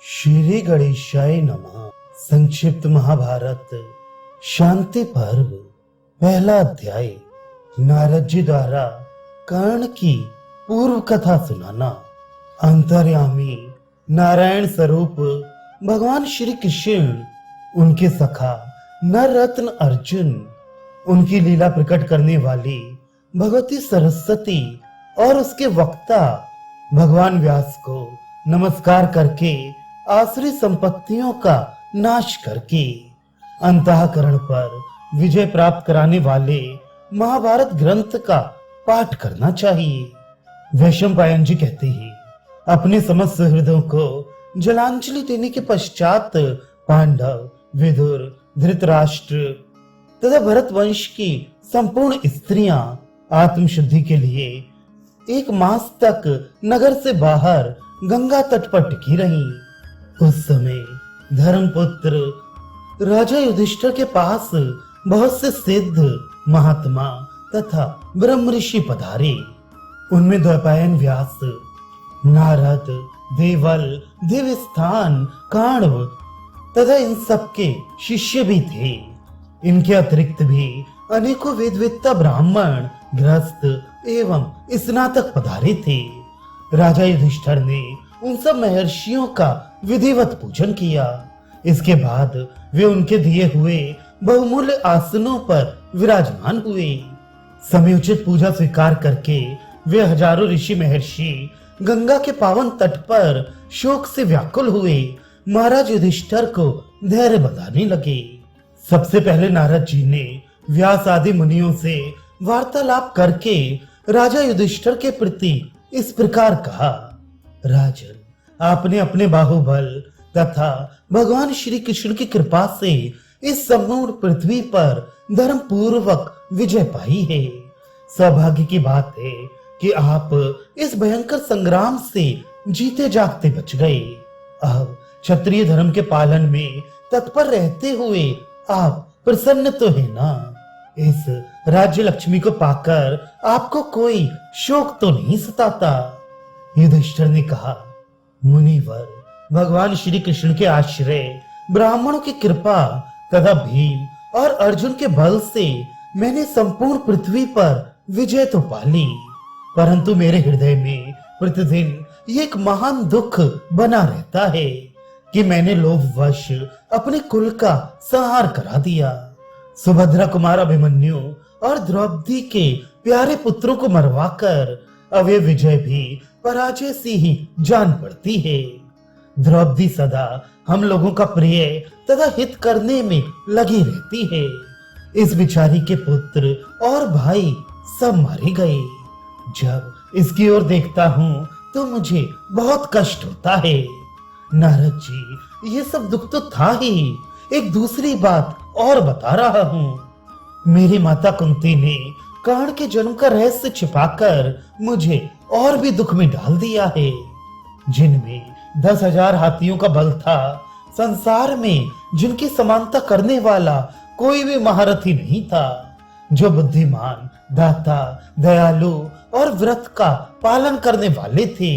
श्री गणेशाय नमः। संक्षिप्त महाभारत शांति पर्व पहला अध्याय। नारद जी द्वारा कर्ण की पूर्व कथा सुनाना। अंतर्यामी नारायण स्वरूप भगवान श्री कृष्ण, उनके सखा नर रत्न अर्जुन, उनकी लीला प्रकट करने वाली भगवती सरस्वती और उसके वक्ता भगवान व्यास को नमस्कार करके आसुरी संपत्तियों का नाश करके अंतःकरण पर विजय प्राप्त कराने वाले महाभारत ग्रंथ का पाठ करना चाहिए। वैशंपायन जी कहते हैं, अपने समस्त हृदयों को जलांजलि देने के पश्चात पांडव, विदुर, धृतराष्ट्र तथा भरत वंश की संपूर्ण स्त्रियां आत्मशुद्धि के लिए एक मास तक नगर से बाहर गंगा तट पर टिकी रहीं। उस समय धर्मपुत्र राजा युधिष्ठिर के पास बहुत से सिद्ध महात्मा तथा ब्रह्म ऋषि पधारे। उनमें द्वैपायन व्यास, नारद, देवल, देवस्थान, काण्व तथा इन सबके शिष्य भी थे। इनके अतिरिक्त भी अनेकों वेदवेत्ता ब्राह्मण, गृहस्थ एवं स्नातक पधारे थे। राजा युधिष्ठिर ने उन सब महर्षियों का विधिवत पूजन किया। इसके बाद वे उनके दिए हुए बहुमूल्य आसनों पर विराजमान हुए। समयोचित पूजा स्वीकार करके वे हजारों ऋषि महर्षि गंगा के पावन तट पर शोक से व्याकुल हुए महाराज युधिष्ठिर को धैर्य बताने लगे। सबसे पहले नारद जी ने व्यास आदि मुनियों से वार्तालाप करके राजा युधिष्ठिर के प्रति इस प्रकार कहा, राजन, आपने अपने बाहुबल तथा भगवान श्री कृष्ण की कृपा से इस संपूर्ण पृथ्वी पर धर्म पूर्वक विजय पाई है। सौभाग्य की बात है कि आप इस भयंकर संग्राम से जीते जागते बच गए। अब क्षत्रिय धर्म के पालन में तत्पर रहते हुए आप प्रसन्न तो है ना? इस राज्य लक्ष्मी को पाकर आपको कोई शोक तो नहीं सताता? युधिष्ठिर ने कहा, मुनिवर, भगवान श्री कृष्ण के आश्रय, ब्राह्मणों की कृपा तथा भीम और अर्जुन के बल से मैंने संपूर्ण पृथ्वी पर विजय तो पाली, परंतु मेरे हृदय में प्रतिदिन ये एक महान दुख बना रहता है कि मैंने लोभवश अपने कुल का संहार करा दिया। सुभद्रा कुमार अभिमन्यु और द्रौपदी के प्यारे पुत्रों को मरवाकर अब ये विजय भी पराजय से ही जान पड़ती है। द्रौपदी सदा हम लोगों का प्रिय तथा हित करने में लगी रहती है। इस बिचारी के पुत्र और भाई सब मारे गए। जब इसकी ओर देखता हूँ तो मुझे बहुत कष्ट होता है। नारद जी, ये सब दुख तो था ही, एक दूसरी बात और बता रहा हूँ। मेरी माता कुंती ने कर्ण के जन्म का रहस्य छिपाकर मुझे और भी दुख में डाल दिया है, जिनमें 10,000 हाथियों का बल था। संसार में जिनकी समानता करने वाला कोई भी महारथी नहीं था, जो बुद्धिमान, दाता, दयालु और व्रत का पालन करने वाले थे,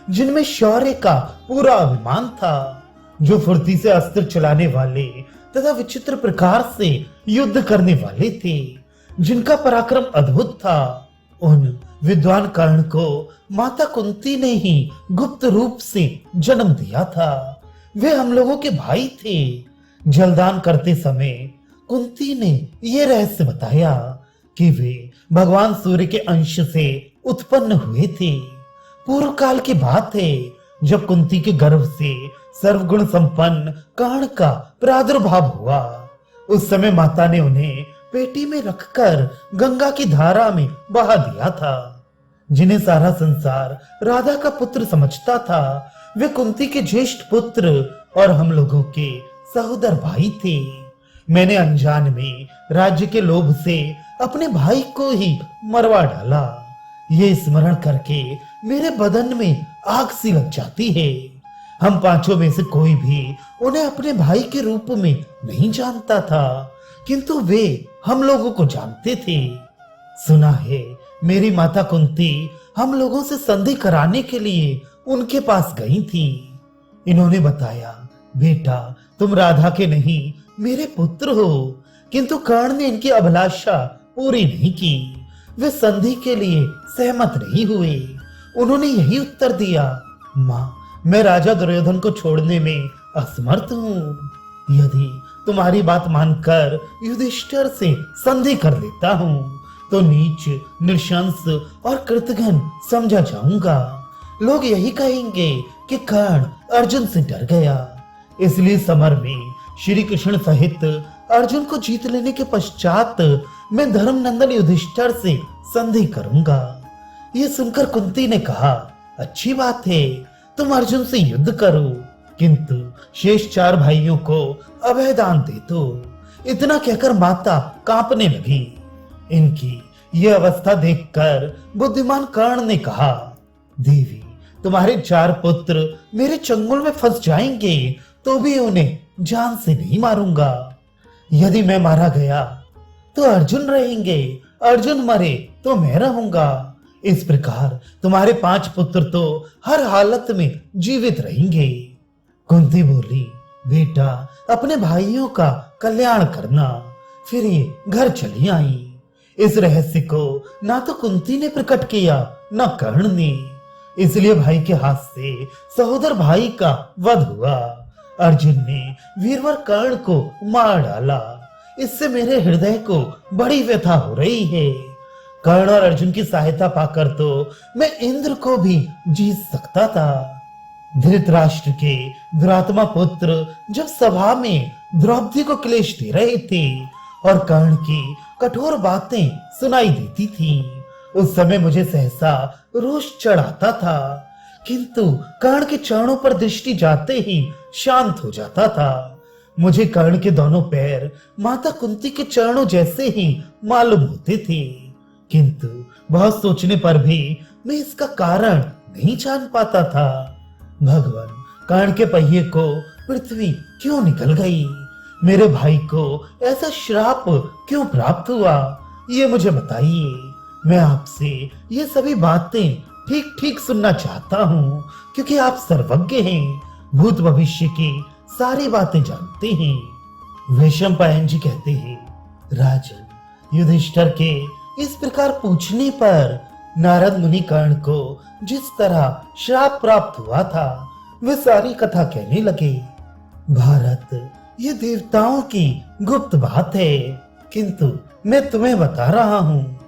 जिनमें शौर्य का पूरा अभिमान था, जो फुर्ती से अस्त्र चलाने वाले तथा विचित्र प्रकार से युद्ध करने वाले थे, जिनका पराक्रम अद्भुत था। उन विद्वान कर्ण को माता कुंती ने ही गुप्त रूप से जन्म दिया था। वे हम लोगों के भाई थे। जलदान करते समय कुंती ने यह रहस्य बताया कि वे भगवान सूर्य के अंश से उत्पन्न हुए थे। पूर्व काल की बात है, जब कुंती के गर्भ से सर्वगुण संपन्न कर्ण का प्रादुर्भाव हुआ। उस समय माता ने उन्हें पेटी में रखकर गंगा की धारा में बहा दिया था। जिन्हें सारा संसार राधा का पुत्र समझता था, वे कुंती के ज्येष्ठ पुत्र और हम लोगों के सहोदर भाई थे। मैंने अनजान में राज्य के लोभ से अपने भाई को ही मरवा डाला। ये स्मरण करके मेरे बदन में आग सी लग जाती है। हम पांचों में से कोई भी उन्हें अपने भाई के रूप में नहीं जानता था, किंतु वे हम लोगों को जानते थे। सुना है मेरी माता कुंती हम लोगों से संधि कराने के लिए उनके पास गई थी। इन्होंने बताया, बेटा तुम राधा के नहीं मेरे पुत्र हो। किंतु कर्ण ने इनकी अभिलाषा पूरी नहीं की। वे संधि के लिए सहमत नहीं हुए। उन्होंने यही उत्तर दिया, माँ मैं राजा दुर्योधन को छोड़ने में असमर्थ हूँ। यदि तुम्हारी बात मानकर युधिष्ठिर से संधि कर लेता हूँ तो नीच, नृशंस और कृतघ्न समझा जाऊंगा। लोग यही कहेंगे कि कर्ण अर्जुन से डर गया। इसलिए समर में श्री कृष्ण सहित अर्जुन को जीत लेने के पश्चात मैं धर्मनंदन युधिष्ठिर से संधि करूंगा। ये सुनकर कुंती ने कहा, अच्छी बात है, तुम अर्जुन से युद्ध करो, किंतु शेष 4 भाइयों को अभयदान दे दो। इतना कहकर माता कांपने लगी। इनकी यह अवस्था देखकर बुद्धिमान कर्ण ने कहा, देवी तुम्हारे 4 पुत्र मेरे चंगुल में फंस जाएंगे तो भी उन्हें जान से नहीं मारूंगा। यदि मैं मारा गया तो अर्जुन रहेंगे, अर्जुन मरे तो मैं रहूंगा। इस प्रकार तुम्हारे 5 पुत्र तो हर हालत में जीवित रहेंगे। कुंती बोली, बेटा अपने भाइयों का कल्याण करना। फिर ये घर चली आई। इस रहस्य को ना तो कुंती ने प्रकट किया न कर्ण ने। इसलिए भाई के हाथ से सहोदर भाई का वध हुआ। अर्जुन ने वीरवर कर्ण को मार डाला। इससे मेरे हृदय को बड़ी व्यथा हो रही है। कर्ण और अर्जुन की सहायता पाकर तो मैं इंद्र को भी जीत सकता था। धृतराष्ट्र के दुरात्मा पुत्र जब सभा में द्रौपदी को क्लेश दे रहे थे और कर्ण की कठोर बातें सुनाई देती थी, उस समय मुझे सहसा रोष चढ़ाता था, किंतु कर्ण के चरणों पर दृष्टि जाते ही शांत हो जाता था। मुझे कर्ण के दोनों पैर माता कुंती के चरणों जैसे ही मालूम होते थे, किंतु बहुत सोचने पर भी मैं इसका कारण नहीं जान पाता था। भगवान, कर्ण के पहिए को पृथ्वी क्यों निकल गई? मेरे भाई को ऐसा श्राप क्यों प्राप्त हुआ? ये मुझे बताइए। मैं आपसे ये सभी बातें ठीक ठीक सुनना चाहता हूँ, क्योंकि आप सर्वज्ञ हैं, भूत भविष्य की सारी बातें जानते हैं। वैशंपायन जी कहते हैं, राजन, युधिष्ठिर के इस प्रकार पूछने पर नारद मुनि कर्ण को जिस तरह श्राप प्राप्त हुआ था वे सारी कथा कहने लगे। भारत, ये देवताओं की गुप्त बात है, किंतु मैं तुम्हें बता रहा हूँ।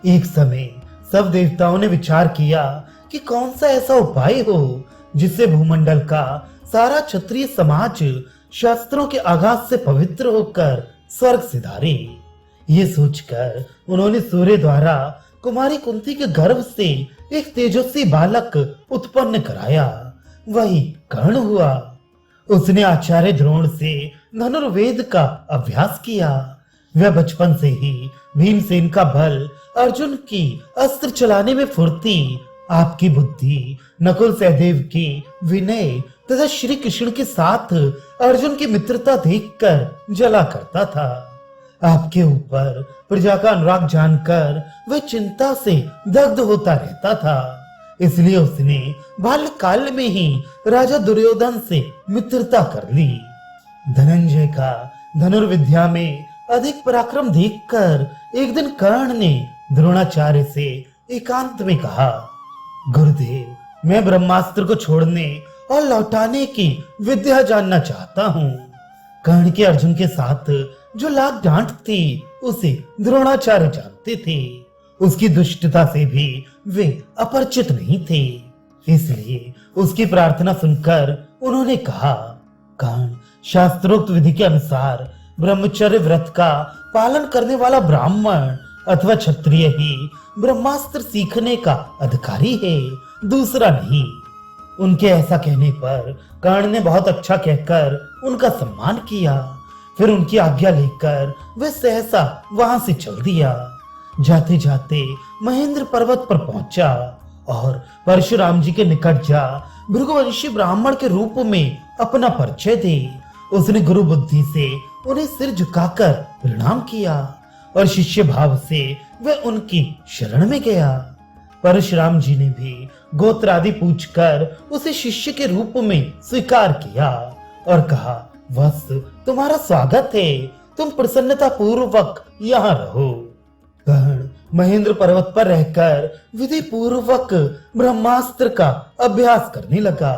एक समय सब देवताओं ने विचार किया कि कौन सा ऐसा उपाय हो जिससे भूमंडल का सारा क्षत्रिय समाज शास्त्रों के आघात से पवित्र होकर स्वर्ग सिधारे। ये सोचकर उन्होंने सूर्य द्वारा कुमारी कुंती के गर्भ से एक तेजस्वी बालक उत्पन्न कराया। वही कर्ण हुआ। उसने आचार्य द्रोण से धनुर्वेद का अभ्यास किया। वह बचपन से ही भीमसेन का बल, अर्जुन की अस्त्र चलाने में फुर्ती, आपकी बुद्धि, नकुल सहदेव की विनय तथा श्री कृष्ण के साथ अर्जुन की मित्रता देखकर जला करता था। आपके ऊपर प्रजा का अनुराग जानकर वह चिंता से दग्ध होता रहता था। इसलिए उसने बाल्यकाल में ही राजा दुर्योधन से मित्रता कर ली। धनंजय का धनुर्विद्या में अधिक पराक्रम देखकर एक दिन कर्ण ने द्रोणाचार्य से एकांत में कहा, गुरुदेव, मैं ब्रह्मास्त्र को छोड़ने और लौटाने की विद्या जानना चाहता हूँ। कर्ण के अर्जुन के साथ जो लाख डांट थी उसे द्रोणाचार्य जानते थे। उसकी दुष्टता से भी वे अपरिचित नहीं थे। इसलिए उसकी प्रार्थना सुनकर उन्होंने कहा, कर्ण, शास्त्रोक्त विधि के अनुसार ब्रह्मचर्य व्रत का पालन करने वाला ब्राह्मण अथवा क्षत्रिय ही ब्रह्मास्त्र सीखने का अधिकारी है, दूसरा नहीं। उनके ऐसा कहने पर कर्ण ने बहुत अच्छा कहकर उनका सम्मान किया। फिर उनकी आज्ञा लेकर वे सहसा वहां से चल दिया। जाते जाते महेंद्र पर्वत पर पहुंचा और परशुराम जी के निकट जा भृगुवंशी ब्राह्मण के रूप में अपना परिचय दे उसने गुरु बुद्धि से उन्हें सिर झुकाकर प्रणाम किया और शिष्य भाव से वह उनकी शरण में गया। परशुराम जी ने भी गोत्र आदि पूछकर उसे शिष्य के रूप में स्वीकार किया और कहा, वत्स तुम्हारा स्वागत है, तुम प्रसन्नता पूर्वक यहाँ रहो। कर्ण महेंद्र पर्वत पर रहकर विधि पूर्वक ब्रह्मास्त्र का अभ्यास करने लगा।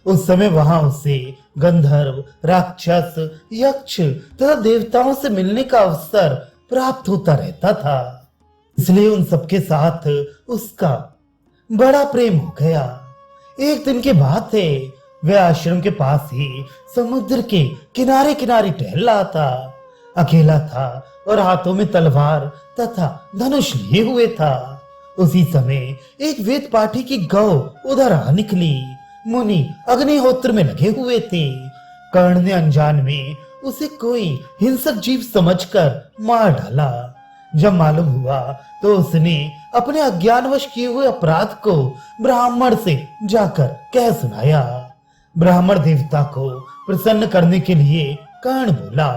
उस समय वहां उसे गंधर्व, राक्षस, यक्ष तथा देवताओं से मिलने का अवसर प्राप्त होता रहता था, इसलिए उन सबके साथ उसका बड़ा प्रेम हो गया। एक दिन की बात है, वह आश्रम के पास ही समुद्र के किनारे किनारे टहल रहा था। अकेला था और हाथों में तलवार तथा धनुष लिए हुए था। उसी समय एक वेद पाठी की गौ उधर आ निकली। मुनि अग्निहोत्र में लगे हुए थे। कर्ण ने अनजान में उसे कोई हिंसक जीव समझकर मार डाला। जब मालूम हुआ तो उसने अपने अज्ञानवश किए हुए अपराध को ब्राह्मण से जाकर कह सुनाया। ब्राह्मण देवता को प्रसन्न करने के लिए कर्ण बोला,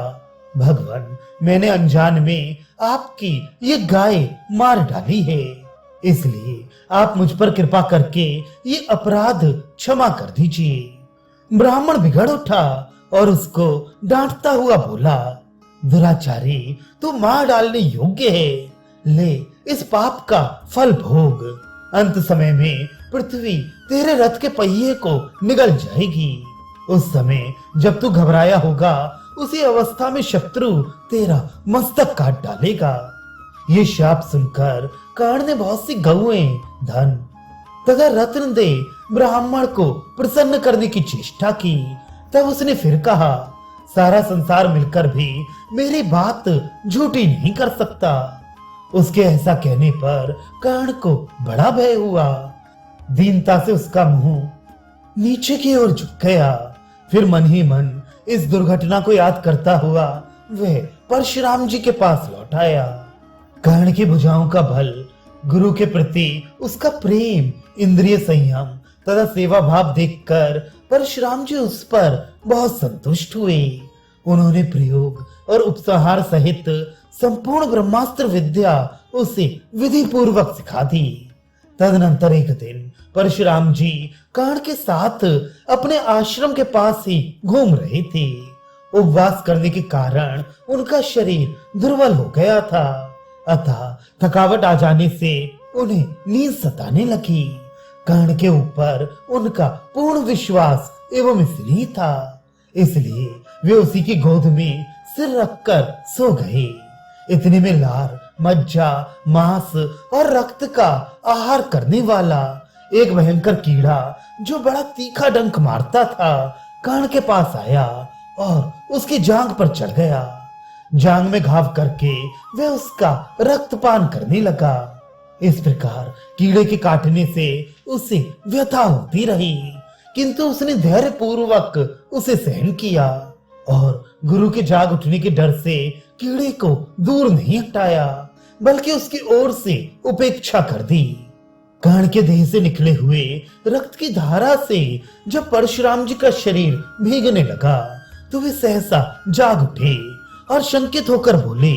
भगवान मैंने अनजान में आपकी ये गाय मार डाली है, इसलिए आप मुझ पर कृपा करके ये अपराध क्षमा कर दीजिए। ब्राह्मण बिगड़ उठा और उसको डांटता हुआ बोला, दुराचारी तू मार डालने योग्य है, ले इस पाप का फल भोग। अंत समय में पृथ्वी तेरे रथ के पहिए को निगल जाएगी। उस समय जब तू घबराया होगा उसी अवस्था में शत्रु तेरा मस्तक काट डालेगा। ये शाप सुनकर कर्ण ने बहुत सी गौएं, धन तथा रत्न दे ब्राह्मण को प्रसन्न करने की चेष्टा की। तब उसने फिर कहा, सारा संसार मिलकर भी मेरी बात झूठी नहीं कर सकता। उसके ऐसा कहने पर कर्ण को बड़ा भय हुआ। दीनता से उसका मुंह नीचे की ओर झुक गया। फिर मन ही मन इस दुर्घटना को याद करता हुआ वह परशुराम जी के पास लौट आया। कर्ण की भुजाओं का बल, गुरु के प्रति उसका प्रेम, इंद्रिय संयम तथा सेवा भाव देखकर परशुराम जी उस पर बहुत संतुष्ट हुए। उन्होंने प्रयोग और उपसंहार सहित संपूर्ण ब्रह्मास्त्र विद्या उसे विधि पूर्वक सिखा दी। तदनंतर एक दिन परशुराम जी कर्ण के साथ अपने आश्रम के पास ही घूम रहे थे। उपवास करने के कारण उनका शरीर दुर्बल हो गया था, अतः थकावट आ जाने से उन्हें नींद सताने लगी। कर्ण के ऊपर उनका पूर्ण विश्वास एवं स्नेह था, इसलिए वे उसी की गोद में सिर रखकर सो गए। इतने में लार, मज्जा, मांस और रक्त का आहार करने वाला एक भयंकर कीड़ा जो बड़ा तीखा डंक मारता था कर्ण के पास आया और उसकी जांघ पर चढ़ गया। जांघ में घाव करके वह उसका रक्तपान करने लगा। इस प्रकार कीड़े के काटने से उसे व्यथा होती रही, किंतु उसने धैर्य पूर्वक उसे सहन किया और गुरु के जाग उठने के डर से कीड़े को दूर नहीं हटाया, बल्कि उसकी ओर से उपेक्षा कर दी। कर्ण के देह से निकले हुए रक्त की धारा से जब परशुराम जी का शरीर भीगने लगा तो वे सहसा जाग उठे और शंकित होकर बोले,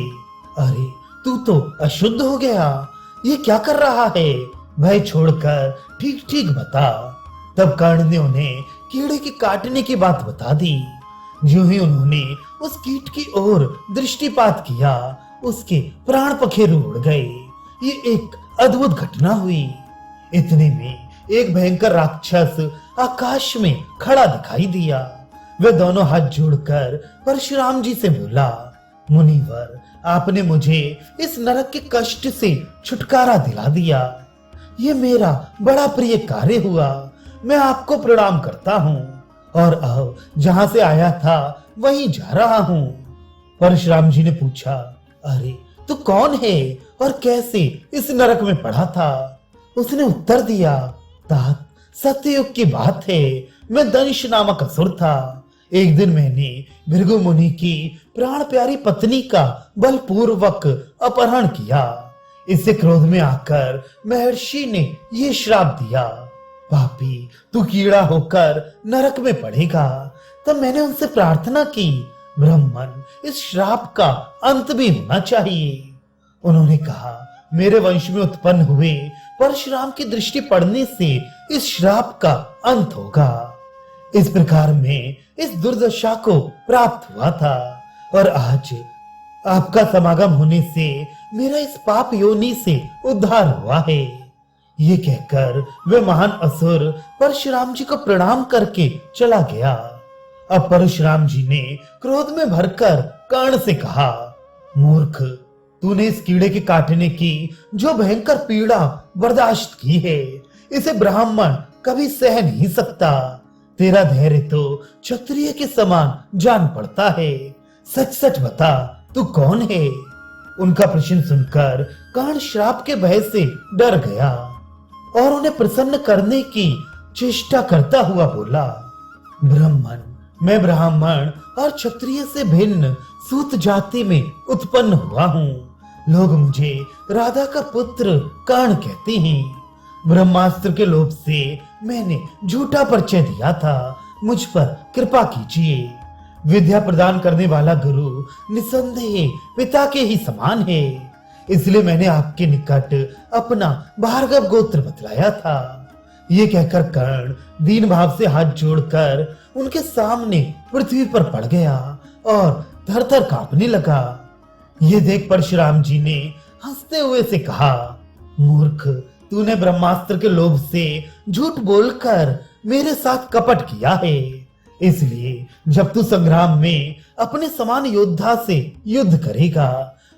अरे तू तो अशुद्ध हो गया, ये क्या कर रहा है? भय छोड़कर ठीक ठीक बता। तब कर्ण ने उन्हें कीड़े के काटने की बात बता दी। जो ही उन्होंने उस कीट की ओर दृष्टिपात किया, उसके प्राण पखेरु उड़ गए। ये एक अद्भुत घटना हुई। इतने में एक भयंकर राक्षस आकाश में खड़ा दिखाई दिया। वह दोनों हाथ जोड़कर परशुराम जी से बोला, मुनिवर आपने मुझे इस नरक के कष्ट से छुटकारा दिला दिया। ये मेरा बड़ा प्रिय कार्य हुआ। मैं आपको प्रणाम करता हूँ और अब जहां से आया था वहीं जा रहा हूँ। परशुराम जी ने पूछा, अरे तू कौन है और कैसे इस नरक में पड़ा था? उसने उत्तर दिया, तात सत्ययुग की बात है, मैं दंश नामक असुर था। एक दिन मैंने भृगु मुनि की प्राण प्यारी पत्नी का बलपूर्वक अपहरण किया। इससे क्रोध में आकर महर्षि ने ये श्राप दिया, पापी तू कीड़ा होकर नरक में पड़ेगा। तब मैंने उनसे प्रार्थना की, ब्राह्मण इस श्राप का अंत भी होना चाहिए। उन्होंने कहा, मेरे वंश में उत्पन्न हुए परशुराम की दृष्टि पड़ने से इस श्राप का अंत होगा। इस प्रकार में इस दुर्दशा को प्राप्त हुआ था और आज आपका समागम होने से मेरा इस पाप योनि से उद्धार हुआ है। ये कहकर वे महान असुर परशुराम जी को प्रणाम करके चला गया। अब परशुराम जी ने क्रोध में भरकर कर्ण से कहा, मूर्ख, तूने इस कीड़े के काटने की जो भयंकर पीड़ा बर्दाश्त की है, इसे ब्राह्मण कभी सह नहीं सकता। तेरा धैर्य तो क्षत्रिय के समान जान पड़ता है। सच सच बता, तू कौन है? उनका प्रश्न सुनकर कर्ण श्राप के भय से डर गया और उन्हें प्रसन्न करने की चेष्टा करता हुआ बोला, ब्राह्मण, मैं ब्राह्मण और क्षत्रिय से भिन्न सूत जाति में उत्पन्न हुआ हूँ। लोग मुझे राधा का पुत्र कर्ण कहते हैं। ब्रह्मास्त्र के लोभ से मैंने झूठा परिचय दिया था, मुझ पर कृपा कीजिए। विद्या प्रदान करने वाला गुरु निसंदेह पिता के ही समान है, इसलिए मैंने आपके निकट अपना भार्गव गोत्र बतलाया था। ये कहकर कर्ण दीन भाव से हाथ जोड़कर उनके सामने पृथ्वी पर पड़ गया और थर थर कांपने लगा। ये देख परशुराम जी ने हंसते हुए से कहा, मूर्ख, तूने ब्रह्मास्त्र के लोभ से झूठ बोलकर मेरे साथ कपट किया है। इसलिए जब तू संग्राम में अपने समान योद्धा से युद्ध करेगा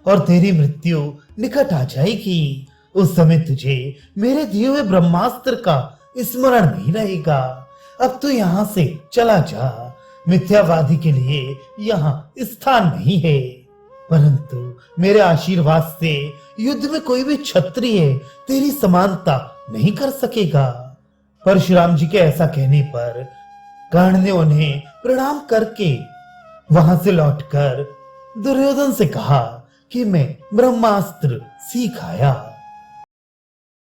और तेरी मृत्यु निकट आ जाएगी, उस समय तुझे मेरे दिए हुए ब्रह्मास्त्र का स्मरण नहीं रहेगा। अब तू यहाँ से चला जा, मिथ्यावादी के लिए यहाँ स्थान नहीं है। परंतु मेरे आशीर्वाद से युद्ध में कोई भी क्षत्रिय तेरी समानता नहीं कर सकेगा। परशुराम जी के ऐसा कहने पर कर्ण ने उन्हें प्रणाम करके वहां से लौटकर दुर्योधन से कहा कि मैं ब्रह्मास्त्र सीख आया।